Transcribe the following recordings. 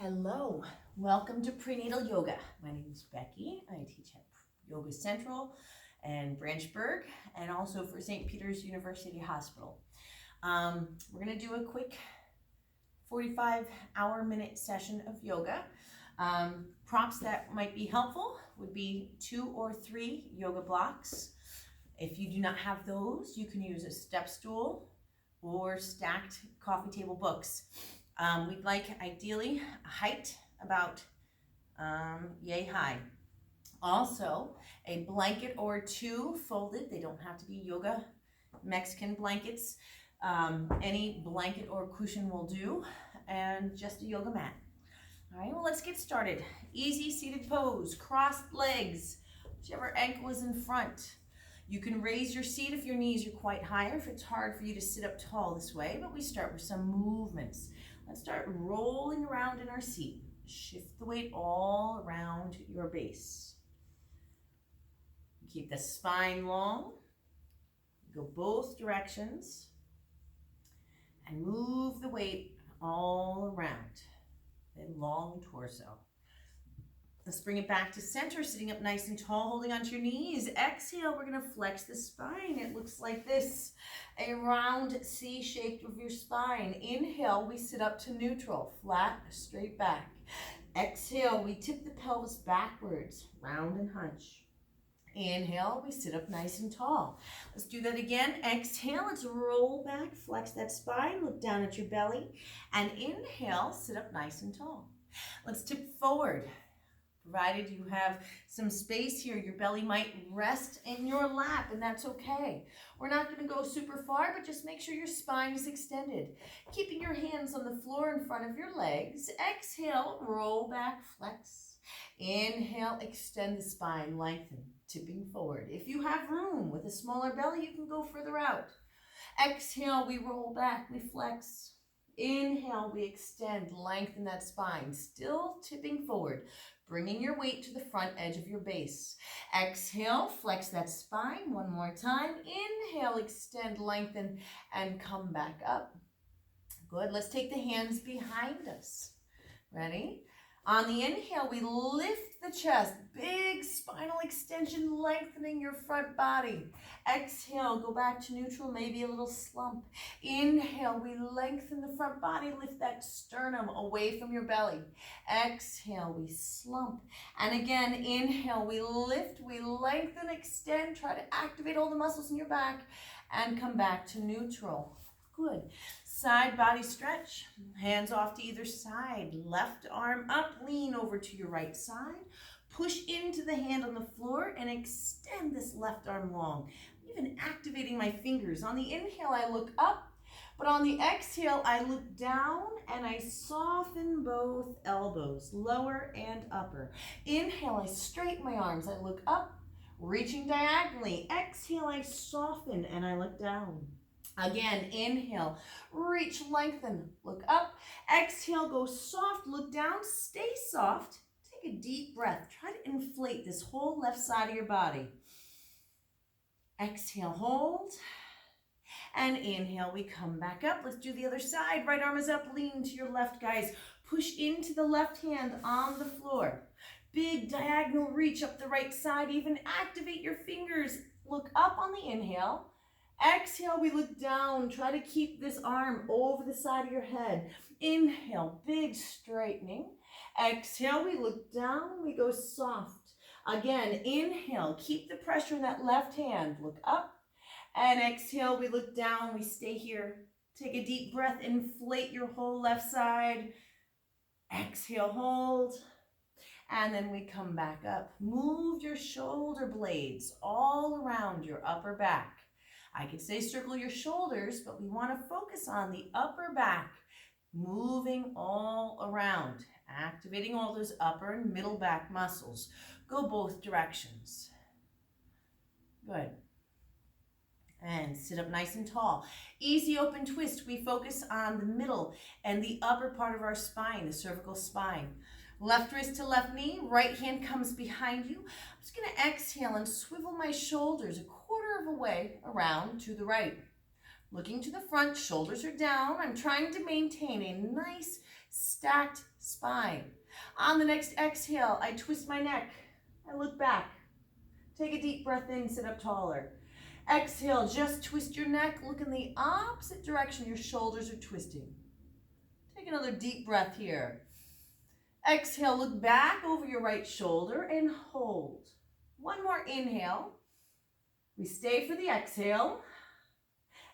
Hello, welcome to Prenatal Yoga. My name is Becky. I teach at Yoga Central and Branchburg and also for St. Peter's University Hospital. We're going to do a quick 45-minute session of yoga. Props that might be helpful would be 2 or 3 yoga blocks. If you do not have those, you can use a step stool or stacked coffee table books. We'd like ideally a height about yay high. Also, a blanket or 2 folded. They don't have to be yoga Mexican blankets. Any blanket or cushion will do, and just a yoga mat. All right, well, let's get started. Easy seated pose, crossed legs, whichever ankle is in front. You can raise your seat if your knees are quite high, or if it's hard for you to sit up tall this way, but we start with some movements. Let's start rolling around in our seat. Shift the weight all around your base. Keep the spine long. Go both directions. And move the weight all around. Then long torso. Let's bring it back to center, sitting up nice and tall, holding onto your knees. Exhale, we're going to flex the spine. It looks like this, a round C shape of your spine. Inhale, we sit up to neutral, flat, straight back. Exhale, we tip the pelvis backwards, round and hunch. Inhale, we sit up nice and tall. Let's do that again. Exhale, let's roll back, flex that spine, look down at your belly. And inhale, sit up nice and tall. Let's tip forward. Provided you have some space here, your belly might rest in your lap, and that's okay. We're not going to go super far, but just make sure your spine is extended. Keeping your hands on the floor in front of your legs. Exhale, roll back, flex. Inhale, extend the spine, lengthen, tipping forward. If you have room with a smaller belly, you can go further out. Exhale, we roll back, we flex. Inhale, we extend, lengthen that spine, still tipping forward, bringing your weight to the front edge of your base. Exhale, flex that spine one more time. Inhale, extend, lengthen, and come back up. Good. Let's take the hands behind us. Ready? On the inhale, we lift the chest, big spinal extension, lengthening your front body. Exhale, go back to neutral, maybe a little slump. Inhale, we lengthen the front body, lift that sternum away from your belly. Exhale, we slump. And again, inhale, we lift, we lengthen, extend, try to activate all the muscles in your back, and come back to neutral. Good. Side body stretch, hands off to either side, left arm up, lean over to your right side, push into the hand on the floor and extend this left arm long. I'm even activating my fingers. On the inhale, I look up, but on the exhale, I look down and I soften both elbows, lower and upper. Inhale, I straighten my arms, I look up, reaching diagonally. Exhale, I soften and I look down. Again, inhale, reach, lengthen, look up. Exhale, go soft, look down, stay soft. Take a deep breath. Try to inflate this whole left side of your body. Exhale, hold. And inhale, we come back up. Let's do the other side. Right arm is up, lean to your left, guys. Push into the left hand on the floor. Big diagonal reach up the right side. Even activate your fingers. Look up on the inhale. Exhale, we look down. Try to keep this arm over the side of your head. Inhale, big straightening. Exhale, we look down. We go soft. Again, inhale, keep the pressure in that left hand. Look up. And exhale, we look down. We stay here. Take a deep breath. Inflate your whole left side. Exhale, hold. And then we come back up. Move your shoulder blades all around your upper back. I could say circle your shoulders, but we want to focus on the upper back, moving all around, activating all those upper and middle back muscles. Go both directions. Good. And sit up nice and tall. Easy open twist. We focus on the middle and the upper part of our spine, the cervical spine. Left wrist to left knee, right hand comes behind you. I'm just going to exhale and swivel my shoulders a quarter of a way around to the right. Looking to the front, shoulders are down. I'm trying to maintain a nice stacked spine. On the next exhale, I twist my neck. I look back. Take a deep breath in, sit up taller. Exhale, just twist your neck. Look in the opposite direction your shoulders are twisting. Take another deep breath here. Exhale, look back over your right shoulder and hold. One more inhale. We stay for the exhale.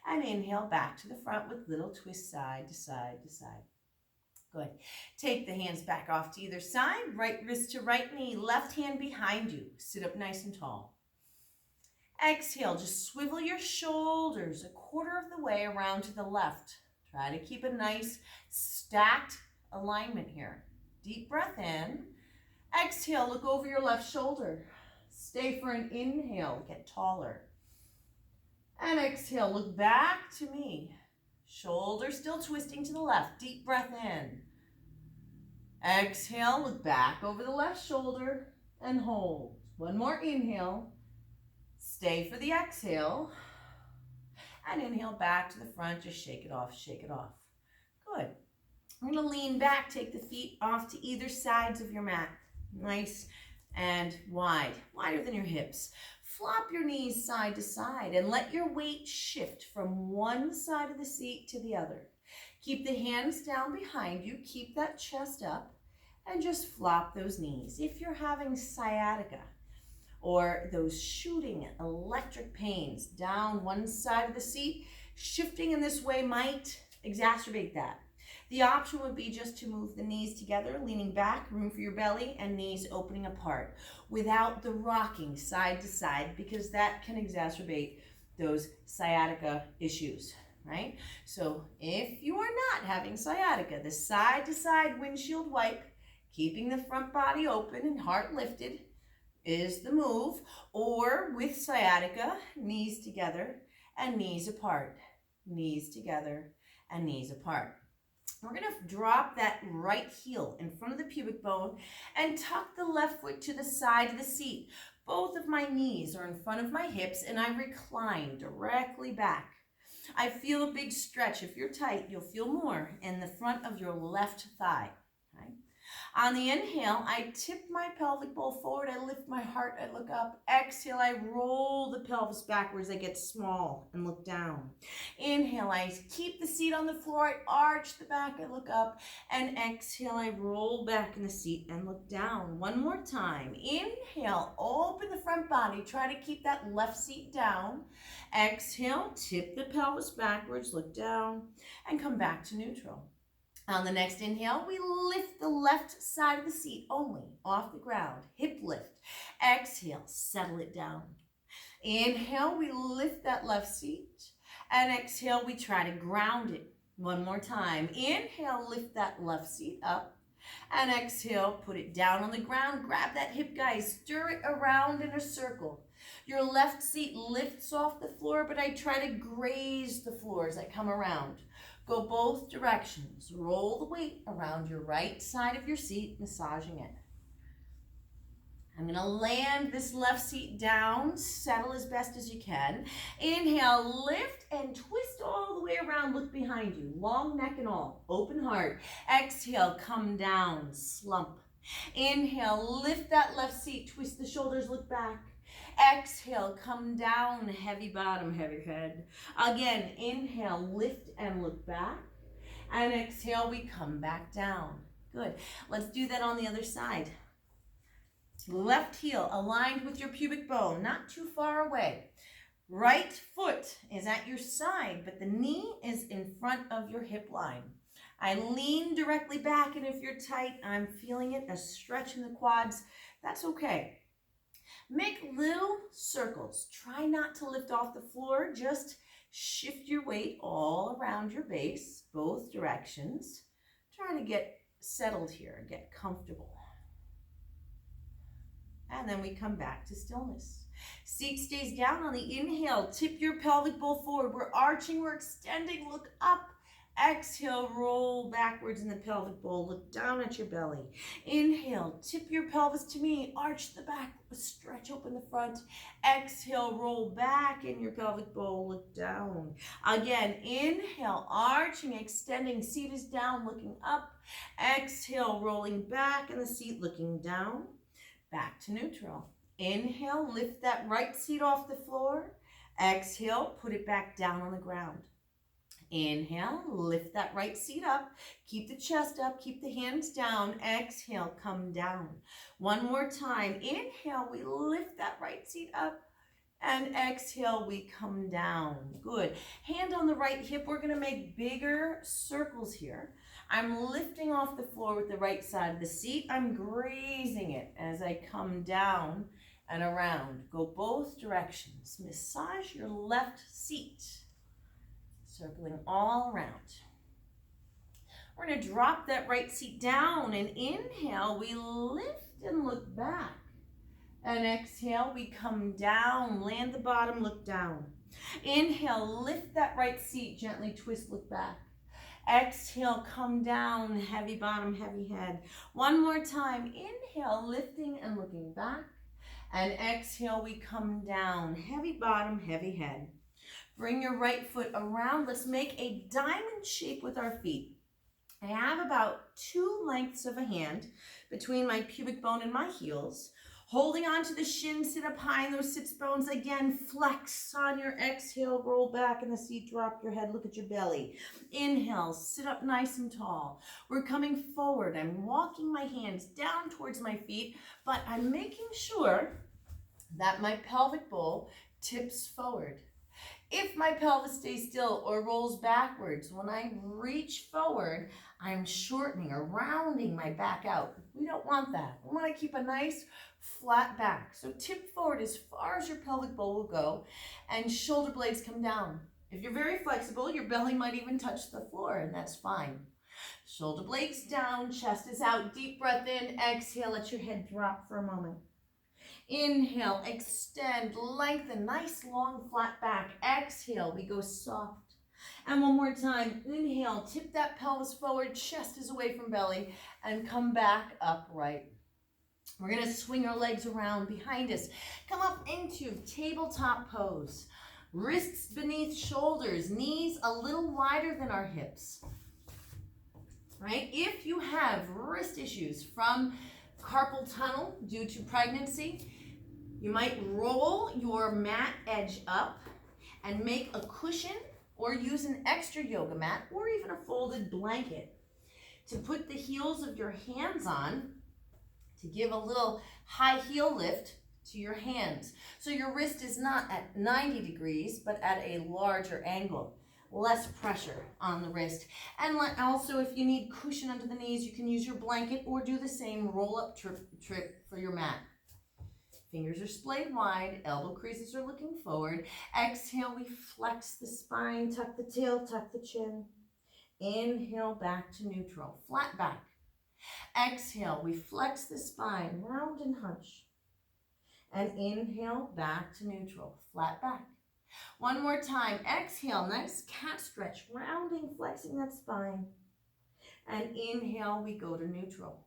And inhale back to the front with little twists side to side to side. Good. Take the hands back off to either side. Right wrist to right knee. Left hand behind you. Sit up nice and tall. Exhale, just swivel your shoulders a quarter of the way around to the left. Try to keep a nice stacked alignment here. Deep breath in. Exhale, look over your left shoulder. Stay for an inhale, get taller. And exhale, look back to me. Shoulder still twisting to the left. Deep breath in. Exhale, look back over the left shoulder and hold. One more inhale. Stay for the exhale. And inhale back to the front. Just shake it off, shake it off. Good. We're going to lean back, take the feet off to either sides of your mat. Nice and wide, wider than your hips. Flop your knees side to side and let your weight shift from one side of the seat to the other. Keep the hands down behind you, keep that chest up, and just flop those knees. If you're having sciatica or those shooting electric pains down one side of the seat, shifting in this way might exacerbate that. The option would be just to move the knees together, leaning back, room for your belly, and knees opening apart without the rocking side to side, because that can exacerbate those sciatica issues, right? So if you are not having sciatica, the side to side windshield wipe, keeping the front body open and heart lifted is the move, or with sciatica, knees together and knees apart, knees together and knees apart. We're going to drop that right heel in front of the pubic bone and tuck the left foot to the side of the seat. Both of my knees are in front of my hips and I recline directly back. I feel a big stretch. If you're tight, you'll feel more in the front of your left thigh. Okay? On the inhale, I tip my pelvic bowl forward, I lift my heart, I look up. Exhale, I roll the pelvis backwards, I get small and look down. Inhale, I keep the seat on the floor, I arch the back, I look up. And exhale, I roll back in the seat and look down. One more time. Inhale, open the front body, try to keep that left seat down. Exhale, tip the pelvis backwards, look down, and come back to neutral. On the next inhale, we lift the left side of the seat only off the ground. Hip lift. Exhale, settle it down. Inhale, we lift that left seat. And exhale, we try to ground it. One more time. Inhale, lift that left seat up. And exhale, put it down on the ground. Grab that hip, guys. Stir it around in a circle. Your left seat lifts off the floor, but I try to graze the floor as I come around. Go both directions. Roll the weight around your right side of your seat, massaging it. I'm going to land this left seat down. Settle as best as you can. Inhale, lift and twist all the way around. Look behind you. Long neck and all. Open heart. Exhale, come down. Slump. Inhale, lift that left seat. Twist the shoulders. Look back. Exhale, come down, heavy bottom, heavy head. Again, inhale, lift and look back. And exhale, we come back down. Good. Let's do that on the other side. Left heel aligned with your pubic bone, not too far away. Right foot is at your side, but the knee is in front of your hip line. I lean directly back, and if you're tight, I'm feeling it, a stretch in the quads. That's okay. Make little circles. Try not to lift off the floor. Just shift your weight all around your base, both directions. Try to get settled here, get comfortable. And then we come back to stillness. Seat stays down on the inhale. Tip your pelvic bowl forward. We're arching, we're extending. Look up. Exhale, roll backwards in the pelvic bowl. Look down at your belly. Inhale, tip your pelvis to me. Arch the back, stretch open the front. Exhale, roll back in your pelvic bowl. Look down. Again, inhale, arching, extending. Seat is down, looking up. Exhale, rolling back in the seat, looking down. Back to neutral. Inhale, lift that right seat off the floor. Exhale, put it back down on the ground. Inhale, lift that right seat up. Keep the chest up, keep the hands down. Exhale, come down. One more time. Inhale, we lift that right seat up. And exhale, we come down. Good. Hand on the right hip. We're going to make bigger circles here. I'm lifting off the floor with the right side of the seat. I'm grazing it as I come down and around. Go both directions. Massage your left seat. Circling all around. We're going to drop that right seat down and inhale. We lift and look back. And exhale, we come down, land the bottom, look down. Inhale, lift that right seat, gently twist, look back. Exhale, come down, heavy bottom, heavy head. One more time. Inhale, lifting and looking back. And exhale, we come down, heavy bottom, heavy head. Bring your right foot around. Let's make a diamond shape with our feet. I have about 2 lengths of a hand between my pubic bone and my heels. Holding onto the shins, sit up high in those sits bones. Again, flex on your exhale, roll back in the seat, drop your head, look at your belly. Inhale, sit up nice and tall. We're coming forward. I'm walking my hands down towards my feet, but I'm making sure that my pelvic bowl tips forward. If my pelvis stays still or rolls backwards, when I reach forward, I'm shortening or rounding my back out. We don't want that. We want to keep a nice flat back. So tip forward as far as your pelvic bowl will go and shoulder blades come down. If you're very flexible, your belly might even touch the floor, and that's fine. Shoulder blades down, chest is out, deep breath in, exhale, let your head drop for a moment. Inhale, extend, lengthen, nice long flat back. Exhale, we go soft. And one more time, inhale, tip that pelvis forward, chest is away from belly, and come back upright. We're going to swing our legs around behind us. Come up into tabletop pose. Wrists beneath shoulders, knees a little wider than our hips. Right? If you have wrist issues from carpal tunnel due to pregnancy, you might roll your mat edge up and make a cushion or use an extra yoga mat or even a folded blanket to put the heels of your hands on to give a little high heel lift to your hands. So your wrist is not at 90 degrees, but at a larger angle. Less pressure on the wrist. And also, if you need cushion under the knees, you can use your blanket or do the same roll-up trip for your mat. Fingers are splayed wide, elbow creases are looking forward. Exhale, we flex the spine, tuck the tail, tuck the chin. Inhale, back to neutral, flat back. Exhale, we flex the spine, round and hunch. And inhale, back to neutral, flat back. One more time. Exhale, nice cat stretch, rounding, flexing that spine. And inhale, we go to neutral.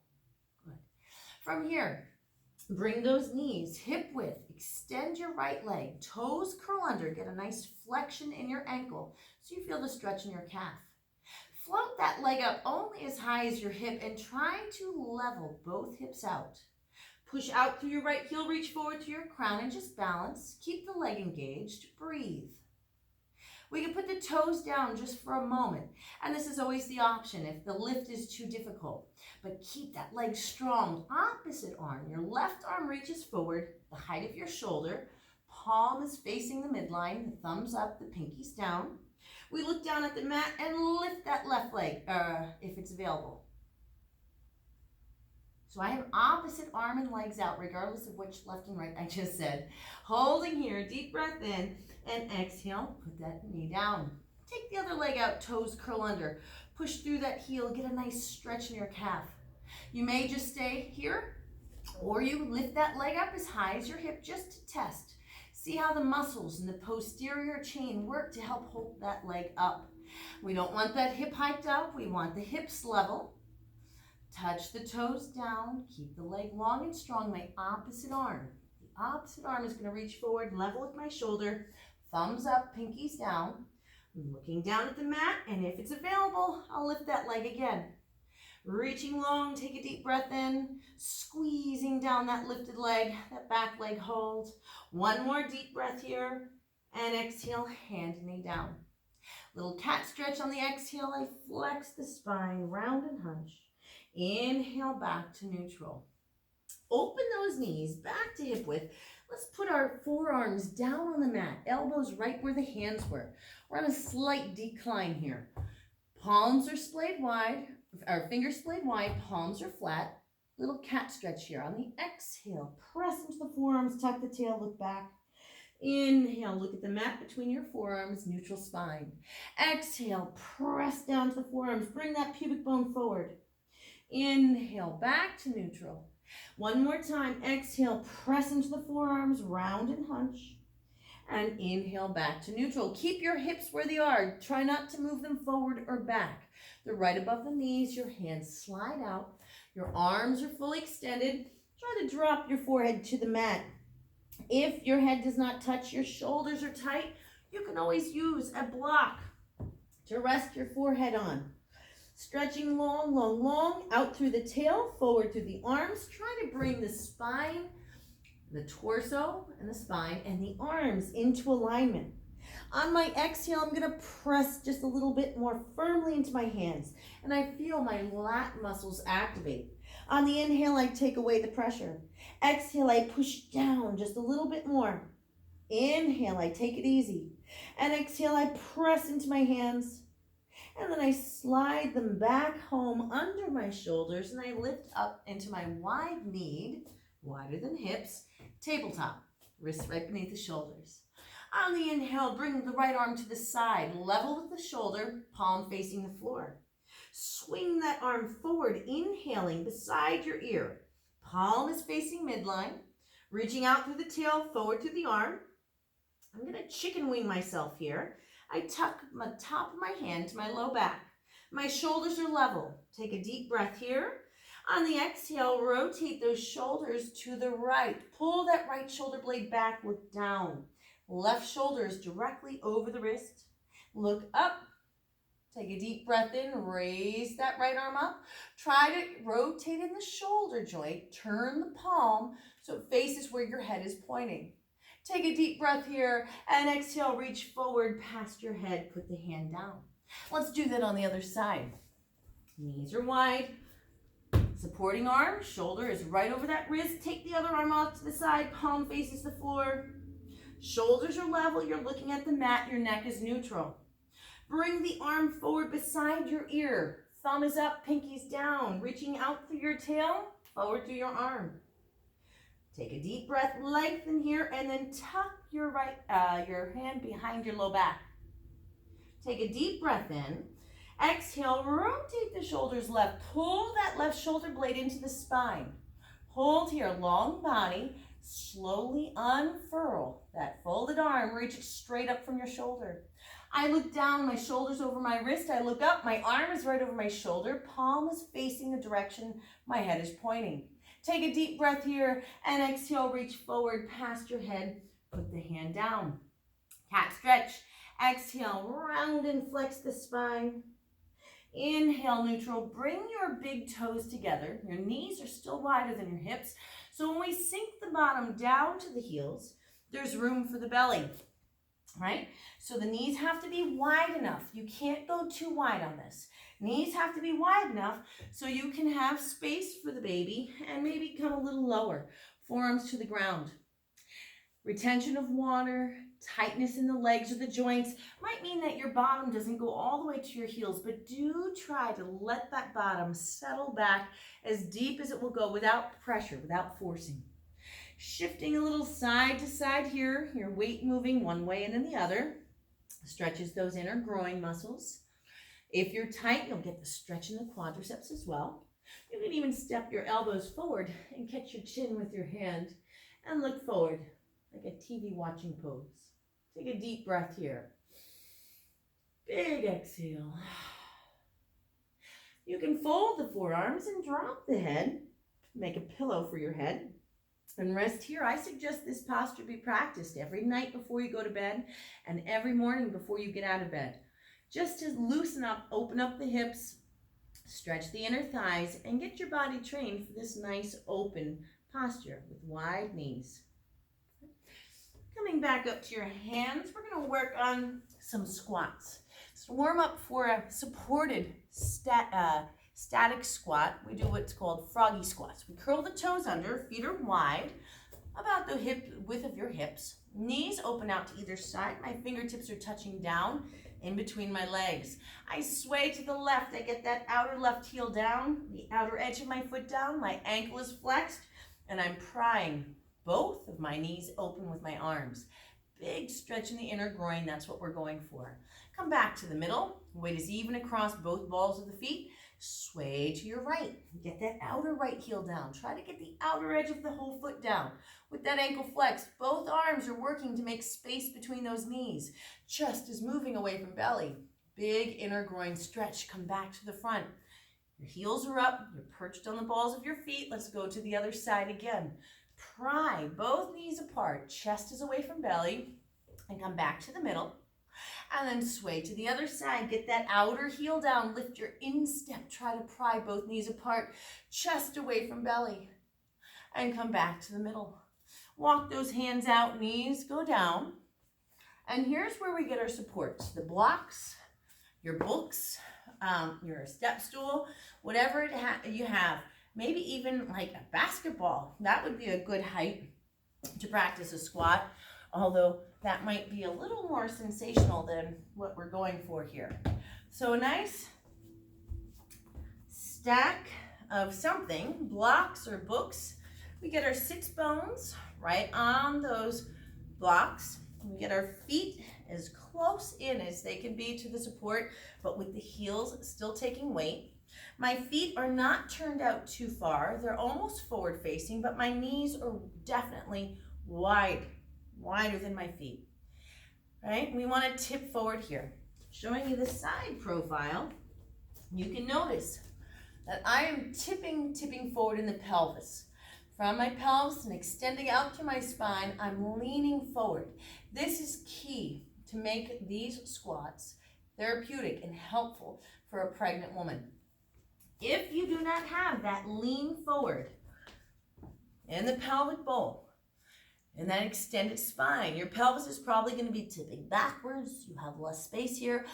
Good. From here, bring those knees hip width, extend your right leg, toes curl under, get a nice flexion in your ankle so you feel the stretch in your calf. Float that leg up only as high as your hip and try to level both hips out. Push out through your right heel, reach forward to your crown and just balance. Keep the leg engaged, breathe. We can put the toes down just for a moment, and this is always the option if the lift is too difficult. But keep that leg strong. Opposite arm, your left arm reaches forward, the height of your shoulder, palm is facing the midline, the thumbs up, the pinkies down. We look down at the mat and lift that left leg, if it's available. So I have opposite arm and legs out, regardless of which left and right I just said. Holding here, deep breath in, and exhale, put that knee down. Take the other leg out, toes curl under. Push through that heel, get a nice stretch in your calf. You may just stay here, or you lift that leg up as high as your hip just to test. See how the muscles in the posterior chain work to help hold that leg up. We don't want that hip hiked up. We want the hips level. Touch the toes down. Keep the leg long and strong. My opposite arm. The opposite arm is going to reach forward, level with my shoulder. Thumbs up, pinkies down. I'm looking down at the mat, and if it's available, I'll lift that leg again. Reaching long, take a deep breath in, squeezing down that lifted leg, that back leg hold. One more deep breath here, and exhale, hand and knee down. Little cat stretch on the exhale, I flex the spine, round and hunch. Inhale, back to neutral. Open those knees, back to hip width. Let's put our forearms down on the mat, elbows right where the hands were. We're on a slight decline here. Palms are splayed wide. Our fingers splayed wide, palms are flat. Little cat stretch here. On the exhale, press into the forearms, tuck the tail, look back. Inhale, look at the mat between your forearms, neutral spine. Exhale, press down to the forearms, bring that pubic bone forward. Inhale, back to neutral. One more time, exhale, press into the forearms, round and hunch. And inhale, back to neutral. Keep your hips where they are. Try not to move them forward or back. They're right above the knees. Your hands slide out. Your arms are fully extended. Try to drop your forehead to the mat. If your head does not touch, your shoulders are tight, you can always use a block to rest your forehead on. Stretching long, long, long, out through the tail, forward through the arms. Try to bring the spine, the torso and the spine and the arms into alignment. On my exhale, I'm going to press just a little bit more firmly into my hands, and I feel my lat muscles activate. On the inhale, I take away the pressure. Exhale, I push down just a little bit more. Inhale, I take it easy. And exhale, I press into my hands. And then I slide them back home under my shoulders, and I lift up into my wide kneed, wider than hips, tabletop, wrists right beneath the shoulders. On the inhale, bring the right arm to the side, level with the shoulder, palm facing the floor. Swing that arm forward, inhaling beside your ear. Palm is facing midline, reaching out through the tail, forward through the arm. I'm going to chicken wing myself here. I tuck the top of my hand to my low back. My shoulders are level. Take a deep breath here. On the exhale, rotate those shoulders to the right. Pull that right shoulder blade back, look down. Left shoulder is directly over the wrist. Look up. Take a deep breath in, raise that right arm up. Try to rotate in the shoulder joint. Turn the palm so it faces where your head is pointing. Take a deep breath here and exhale, reach forward past your head, put the hand down. Let's do that on the other side. Knees are wide, supporting arm, shoulder is right over that wrist. Take the other arm off to the side, palm faces the floor. Shoulders are level, you're looking at the mat, your neck is neutral. Bring the arm forward beside your ear. Thumb is up, pinkies down, reaching out through your tail, forward through your arm. Take a deep breath, lengthen here, and then tuck your hand behind your low back. Take a deep breath in. Exhale, rotate the shoulders left. Pull that left shoulder blade into the spine. Hold here, long body. Slowly unfurl that folded arm. Reach it straight up from your shoulder. I look down, my shoulder's over my wrist. I look up, my arm is right over my shoulder. Palm is facing the direction my head is pointing. Take a deep breath here and exhale, reach forward past your head. Put the hand down. Cat stretch. Exhale, round and flex the spine. Inhale, neutral. Bring your big toes together. Your knees are still wider than your hips. So when we sink the bottom down to the heels, there's room for the belly, right? So the knees have to be wide enough. You can't go too wide on this. Knees have to be wide enough so you can have space for the baby and maybe come a little lower. Forearms to the ground. Retention of water, tightness in the legs or the joints might mean that your bottom doesn't go all the way to your heels, but do try to let that bottom settle back as deep as it will go without pressure, without forcing. Shifting a little side to side here, your weight moving one way and then the other. Stretches those inner groin muscles. If you're tight, you'll get the stretch in the quadriceps as well. You can even step your elbows forward and catch your chin with your hand and look forward like a TV watching pose. Take a deep breath here. Big exhale. You can fold the forearms and drop the head. Make a pillow for your head and rest here. I suggest this posture be practiced every night before you go to bed and every morning before you get out of bed. Just to loosen up, open up the hips, stretch the inner thighs, and get your body trained for this nice open posture with wide knees. Coming back up to your hands, we're going to work on some squats. So warm up for a supported static squat. We do what's called froggy squats. We curl the toes under, feet are wide, about the hip width of your hips. Knees open out to either side. My fingertips are touching down in between my legs. I sway to the left. I get that outer left heel down, the outer edge of my foot down. My ankle is flexed, and I'm prying both of my knees open with my arms. Big stretch in the inner groin. That's what we're going for. Come back to the middle. Weight is even across both balls of the feet. Sway to your right. Get that outer right heel down. Try to get the outer edge of the whole foot down. With that ankle flexed, both arms are working to make space between those knees. Chest is moving away from belly. Big inner groin stretch. Come back to the front. Your heels are up. You're perched on the balls of your feet. Let's go to the other side again. Pry both knees apart. Chest is away from belly. And come back to the middle. And then sway to the other side. Get that outer heel down. Lift your instep. Try to pry both knees apart. Chest away from belly. And come back to the middle. Walk those hands out. Knees go down. And here's where we get our supports. The blocks, your books, your step stool, whatever you have. Maybe even like a basketball. That would be a good height to practice a squat. Although that might be a little more sensational than what we're going for here. So a nice stack of something, blocks or books. We get our sits bones right on those blocks. We get our feet as close in as they can be to the support, but with the heels still taking weight. My feet are not turned out too far. They're almost forward facing, but my knees are definitely wider than my feet, right? We want to tip forward here. Showing you the side profile, you can notice that I am tipping forward in the pelvis. From my pelvis and extending out to my spine, I'm leaning forward. This is key to make these squats therapeutic and helpful for a pregnant woman. If you do not have that lean forward in the pelvic bowl, and that extended spine, your pelvis is probably going to be tipping backwards. You have less space here.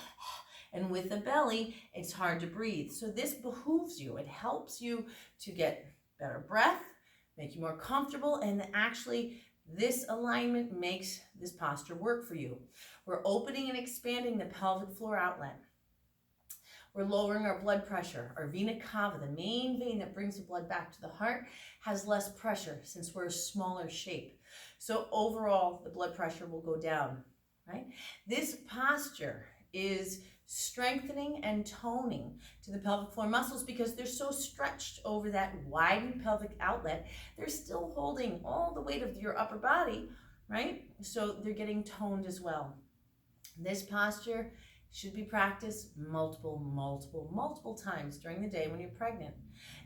And with the belly, it's hard to breathe. So this behooves you. It helps you to get better breath, make you more comfortable, and actually this alignment makes this posture work for you. We're opening and expanding the pelvic floor outlet. We're lowering our blood pressure. Our vena cava, the main vein that brings the blood back to the heart, has less pressure since we're a smaller shape. So overall, the blood pressure will go down, right? This posture is strengthening and toning to the pelvic floor muscles because they're so stretched over that widened pelvic outlet. They're still holding all the weight of your upper body, right? So they're getting toned as well. This posture should be practiced multiple times during the day when you're pregnant.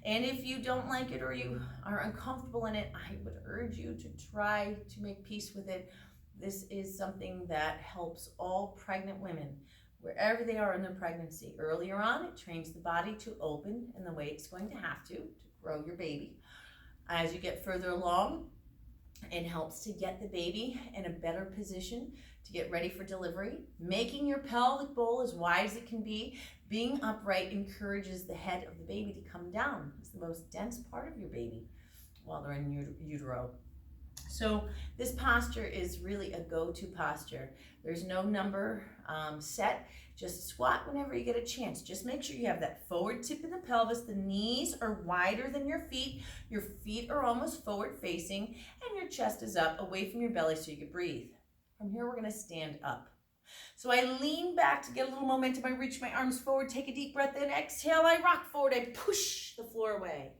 And if you don't like it or you are uncomfortable in it, I would urge you to try to make peace with it. This is something that helps all pregnant women, wherever they are in their pregnancy. Earlier on, it trains the body to open in the way it's going to have to grow your baby. As you get further along, it helps to get the baby in a better position to get ready for delivery. Making your pelvic bowl as wide as it can be. Being upright encourages the head of the baby to come down. It's the most dense part of your baby while they're in utero. So this posture is really a go-to posture. There's no number set. Just squat whenever you get a chance. Just make sure you have that forward tip in the pelvis. The knees are wider than your feet. Your feet are almost forward facing, and your chest is up away from your belly so you can breathe. From here, we're going to stand up. So I lean back to get a little momentum. I reach my arms forward, take a deep breath in, exhale, I rock forward, I push the floor away.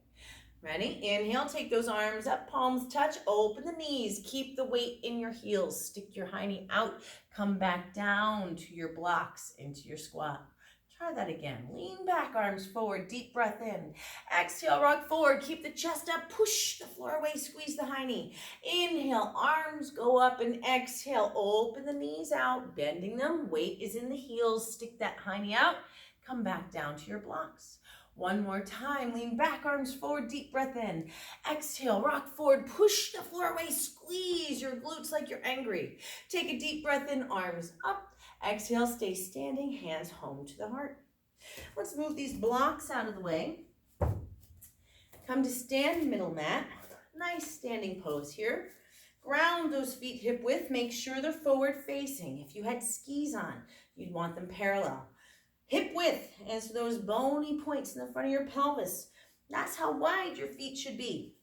Ready? Inhale, take those arms up, palms touch, open the knees, keep the weight in your heels, stick your hiney out, come back down to your blocks, into your squat. Try that again. Lean back, arms forward, deep breath in. Exhale, rock forward, keep the chest up, push the floor away, squeeze the high knee. Inhale, arms go up, and exhale, open the knees out, bending them, weight is in the heels, stick that high knee out, come back down to your blocks. One more time, lean back, arms forward, deep breath in. Exhale, rock forward, push the floor away, squeeze your glutes like you're angry. Take a deep breath in, arms up. Exhale, stay standing, hands home to the heart. Let's move these blocks out of the way. Come to stand middle mat. Nice standing pose here. Ground those feet hip width. Make sure they're forward facing. If you had skis on, you'd want them parallel. Hip width as those bony points in the front of your pelvis. That's how wide your feet should be.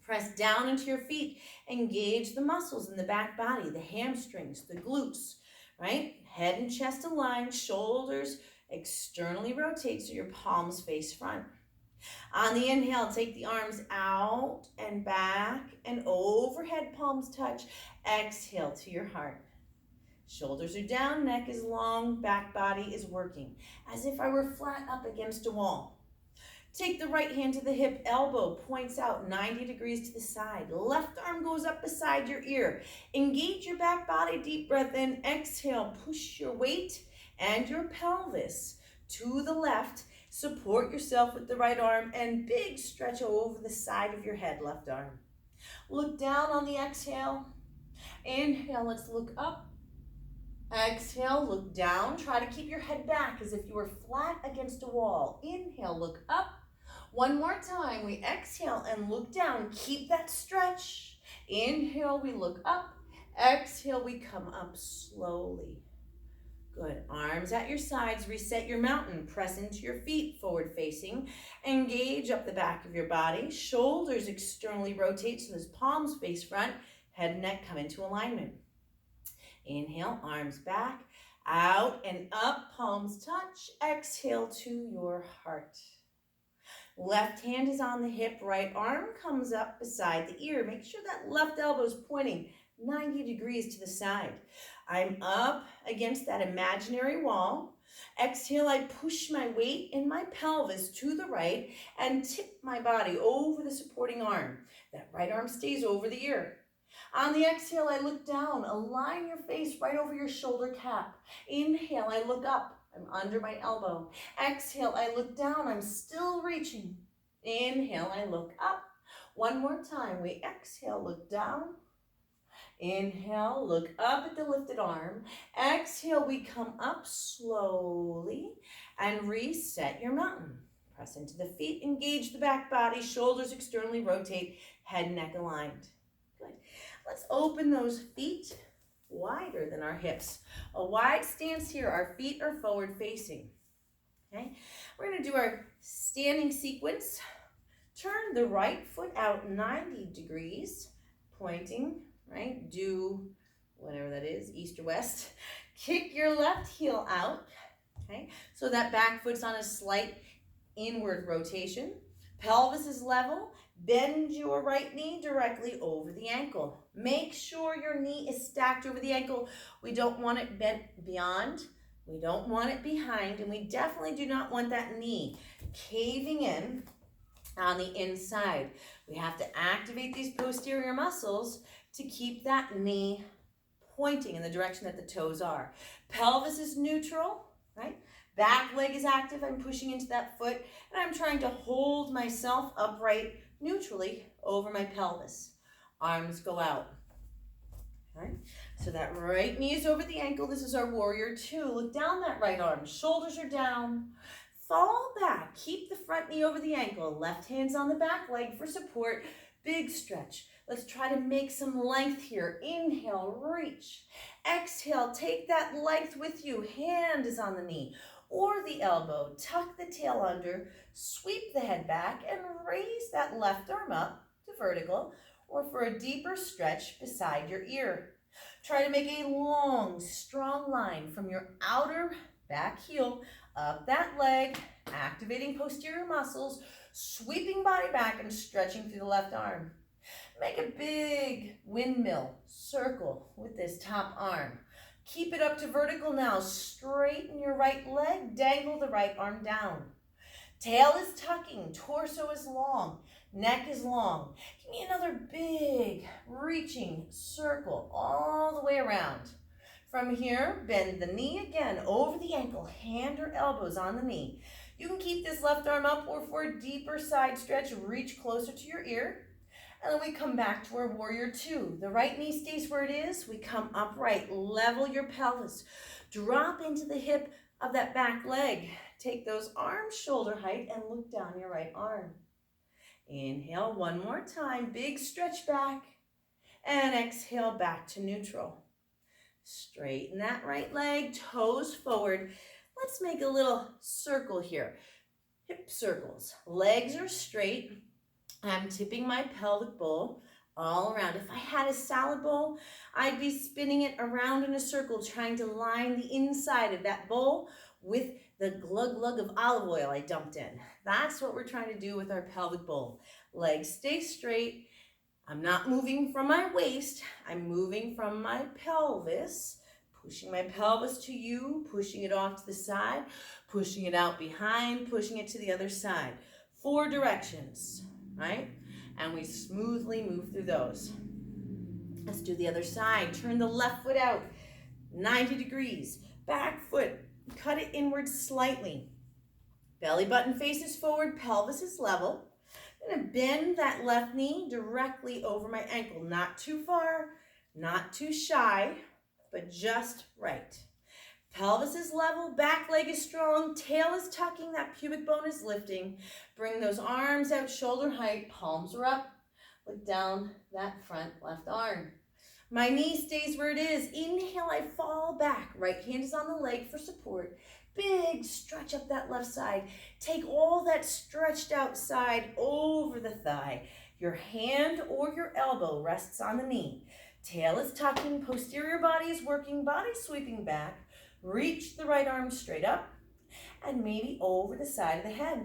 Press down into your feet. Engage the muscles in the back body, the hamstrings, the glutes, right? Head and chest aligned, shoulders externally rotate so your palms face front. On the inhale, take the arms out and back and overhead, palms touch. Exhale to your heart. Shoulders are down, neck is long, back body is working, as if I were flat up against a wall. Take the right hand to the hip, elbow points out 90 degrees to the side. Left arm goes up beside your ear. Engage your back body, deep breath in. Exhale, push your weight and your pelvis to the left. Support yourself with the right arm and big stretch over the side of your head, left arm. Look down on the exhale. Inhale, let's look up. Exhale, look down. Try to keep your head back as if you were flat against a wall. Inhale, look up. One more time. We exhale and look down. Keep that stretch. Inhale, we look up. Exhale, we come up slowly. Good. Arms at your sides. Reset your mountain. Press into your feet, forward facing. Engage up the back of your body. Shoulders externally rotate so those palms face front. Head and neck come into alignment. Inhale, arms back, out and up, palms touch. Exhale to your heart. Left hand is on the hip, right arm comes up beside the ear. Make sure that left elbow is pointing 90 degrees to the side. I'm up against that imaginary wall. Exhale, I push my weight in my pelvis to the right and tip my body over the supporting arm. That right arm stays over the ear. On the exhale, I look down. Align your face right over your shoulder cap. Inhale, I look up. I'm under my elbow. Exhale, I look down. I'm still reaching. Inhale, I look up. One more time. We exhale, look down. Inhale, look up at the lifted arm. Exhale, we come up slowly and reset your mountain. Press into the feet, engage the back body, shoulders externally rotate, head and neck aligned. Good. Let's open those feet wider than our hips. A wide stance here. Our feet are forward facing. Okay. We're going to do our standing sequence. Turn the right foot out 90 degrees, pointing, right? Do whatever that is, east or west. Kick your left heel out. Okay. So that back foot's on a slight inward rotation. Pelvis is level. Bend your right knee directly over the ankle. Make sure your knee is stacked over the ankle. We don't want it bent beyond. We don't want it behind. And we definitely do not want that knee caving in on the inside. We have to activate these posterior muscles to keep that knee pointing in the direction that the toes are. Pelvis is neutral, right? Back leg is active. I'm pushing into that foot, and I'm trying to hold myself upright neutrally over my pelvis. Arms go out. Okay. So that right knee is over the ankle. This is our warrior two. Look down that right arm. Shoulders are down. Fall back. Keep the front knee over the ankle. Left hand's on the back leg for support. Big stretch. Let's try to make some length here. Inhale, reach. Exhale, take that length with you. Hand is on the knee or the elbow. Tuck the tail under. Sweep the head back and raise that left arm up to vertical or for a deeper stretch beside your ear. Try to make a long, strong line from your outer back heel up that leg activating posterior muscles, sweeping body back and stretching through the left arm. Make a big windmill circle with this top arm. Keep it up to vertical now. Straighten your right leg, dangle the right arm down. Tail is tucking, torso is long, neck is long. Give me another big reaching circle all the way around. From here, bend the knee again over the ankle, hand or elbows on the knee. You can keep this left arm up, or for a deeper side stretch, reach closer to your ear. And then we come back to our warrior two. The right knee stays where it is. We come upright, level your pelvis. Drop into the hip of that back leg. Take those arms shoulder height and look down your right arm. Inhale one more time, big stretch back. And exhale back to neutral. Straighten that right leg, toes forward. Let's make a little circle here. Hip circles. Legs are straight. I'm tipping my pelvic bowl all around. If I had a salad bowl, I'd be spinning it around in a circle, trying to line the inside of that bowl with the glug of olive oil I dumped in. That's what we're trying to do with our pelvic bowl. Legs stay straight. I'm not moving from my waist. I'm moving from my pelvis, pushing my pelvis to you, pushing it off to the side, pushing it out behind, pushing it to the other side. 4 directions, right? And we smoothly move through those. Let's do the other side. Turn the left foot out, 90 degrees. Back foot, cut it inward slightly. Belly button faces forward, pelvis is level. I'm going to bend that left knee directly over my ankle. Not too far, not too shy, but just right. Pelvis is level, back leg is strong, tail is tucking, that pubic bone is lifting. Bring those arms out shoulder height, palms are up. Look down that front left arm. My knee stays where it is. Inhale, I fall back. Right hand is on the leg for support. Big stretch up that left side. Take all that stretched out side over the thigh. Your hand or your elbow rests on the knee. Tail is tucking, posterior body is working, body sweeping back. Reach the right arm straight up and maybe over the side of the head.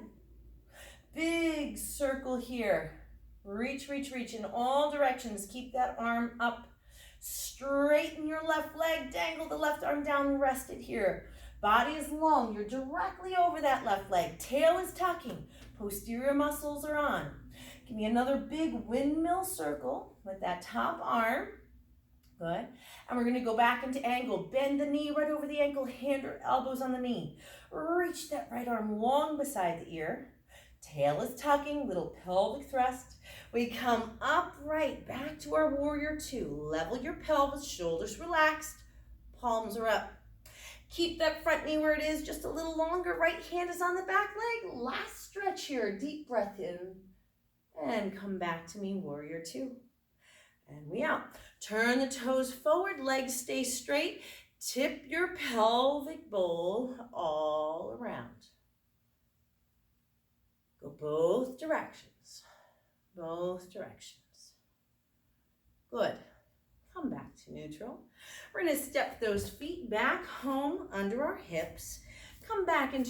Big circle here. Reach, reach, reach in all directions. Keep that arm up. Straighten your left leg, dangle the left arm down, rest it here. Body is long, you're directly over that left leg. Tail is tucking, posterior muscles are on. Give me another big windmill circle with that top arm. Good. And we're going to go back into angle. Bend the knee right over the ankle, hand or elbows on the knee. Reach that right arm long beside the ear. Tail is tucking, little pelvic thrust. We come upright back to our warrior two. Level your pelvis, shoulders relaxed, palms are up. Keep that front knee where it is, just a little longer. Right hand is on the back leg. Last stretch here. Deep breath in. And come back to me, warrior two. And we out. Turn the toes forward, legs stay straight. Tip your pelvic bowl all around. Go both directions. Both directions. Good. Come back to neutral. We're going to step those feet back home under our hips. Come back into